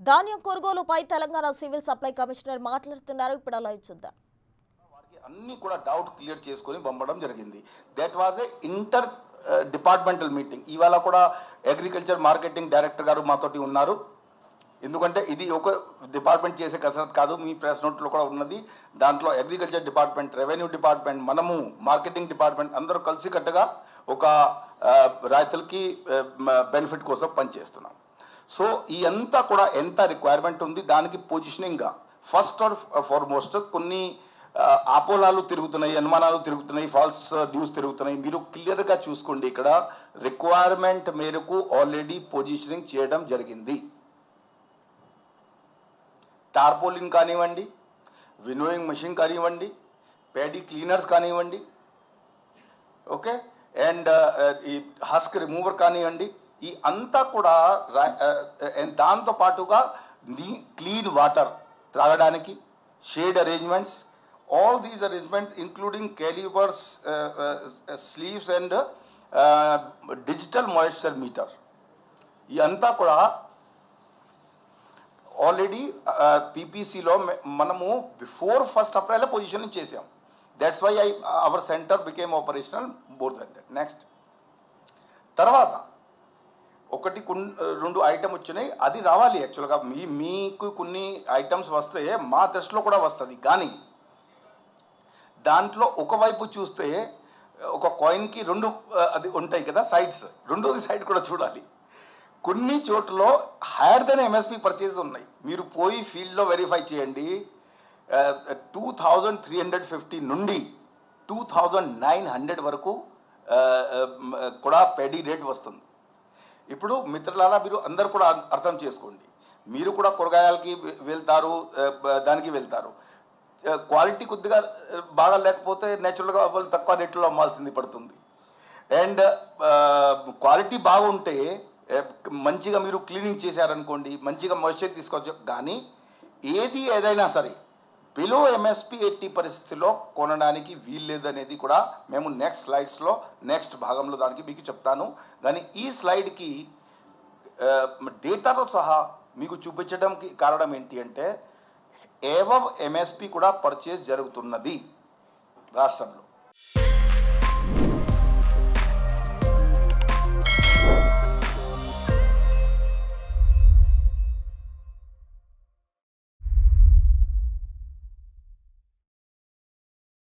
ధాన్యం కొనుగోలుపై Telangana civil supply commissioner మాట్లాడుతున్నారు. ఇప్పుడు అలా చూద్దాం. అన్ని కూడా డౌట్ క్లియర్ చేసుకొని పంపడం జరిగింది. That was a inter departmental meeting. ఇవాళ కూడా అగ్రికల్చర్ మార్కెటింగ్ డైరెక్టర్ గారు మాతోటి ఉన్నారు. ఎందుకంటే ఇది ఒక డిపార్ట్మెంట్ చేసే కసరత్ కాదు, మీ ప్రెస్ నోట్లో కూడా ఉన్నది. దాంట్లో అగ్రికల్చర్ డిపార్ట్మెంట్, రెవెన్యూ డిపార్ట్మెంట్, మనము మార్కెటింగ్ డిపార్ట్మెంట్ అందరూ కలిసికట్టుగా ఒక రైతులకి బెనిఫిట్ కోసం పనిచేస్తున్నాం. సో ఈ అంతా కూడా ఎంత రిక్వైర్మెంట్ ఉంది దానికి పొజిషనింగ్గా ఫస్ట్ ఆర్ ఫార్మోస్ట్ కొన్ని ఆపోలాలు తిరుగుతున్నాయి, అనుమానాలు తిరుగుతున్నాయి, ఫాల్స్ న్యూస్ తిరుగుతున్నాయి. మీరు క్లియర్గా చూసుకోండి. ఇక్కడ రిక్వైర్మెంట్ మేరకు ఆల్రెడీ పొజిషనింగ్ చేయడం జరిగింది. టార్పోలిన్ కానివ్వండి, వినోయింగ్ మెషిన్ కానివ్వండి, ప్యాడీ క్లీనర్స్ కానివ్వండి, ఓకే, అండ్ ఈ హస్క్ రిమూవర్ కానివ్వండి, ఈ అంతా కూడా దాంతో పాటుగా క్లీన్ వాటర్ త్రాగడానికి, shade arrangements, all these arrangements including calipers, sleeves and digital moisture meter. ఈ అంతా కూడా ఆల్రెడీ పీపీసీలో మనము బిఫోర్ 1st April పొజిషనింగ్ చేసాం. That's why our centre became operational more than that. Next తర్వాత ఒకటి 2 ఐటమ్ వచ్చినాయి, అది రావాలి. యాక్చువల్గా మీకు కొన్ని ఐటమ్స్ వస్తే మా దృష్టిలో కూడా వస్తుంది. కానీ దాంట్లో ఒకవైపు చూస్తే ఒక కాయిన్కి 2 అది ఉంటాయి కదా సైడ్స్, రెండోది సైడ్ కూడా చూడాలి. కొన్ని చోట్ల హైయర్ దెన్ ఎంఎస్పి పర్చేజ్ ఉన్నాయి. మీరు పోయి ఫీల్డ్లో వెరిఫై చేయండి. 2350 నుండి 2900 వరకు కూడా పెడీ రేట్ వస్తుంది. ఇప్పుడు మిత్రులారా, మీరు అందరు కూడా అర్థం చేసుకోండి. మీరు కూడా కూరగాయలకి వెళ్తారు, దానికి వెళ్తారు. క్వాలిటీ కొద్దిగా బాగా లేకపోతే నేచురల్గా వాళ్ళు తక్కువ రేట్లో అమ్మాల్సింది పడుతుంది. అండ్ క్వాలిటీ బాగుంటే మంచిగా మీరు క్లీనింగ్ చేశారనుకోండి, మంచిగా మాయిశ్చర్ తీసుకోవచ్చు. కానీ ఏదైనా సరే బిలో ఎంఎస్పి 80 పరిస్థితుల్లో కొనడానికి వీల్లేదనేది కూడా మేము నెక్స్ట్ స్లైడ్స్లో నెక్స్ట్ భాగంలో దానికి మీకు చెప్తాను. కానీ ఈ స్లైడ్కి డేటాతో సహా మీకు చూపించడానికి కారణం ఏంటి అంటే ఏవవ్ ఎంఎస్పి కూడా పర్చేజ్ జరుగుతున్నది రాష్ట్రంలో.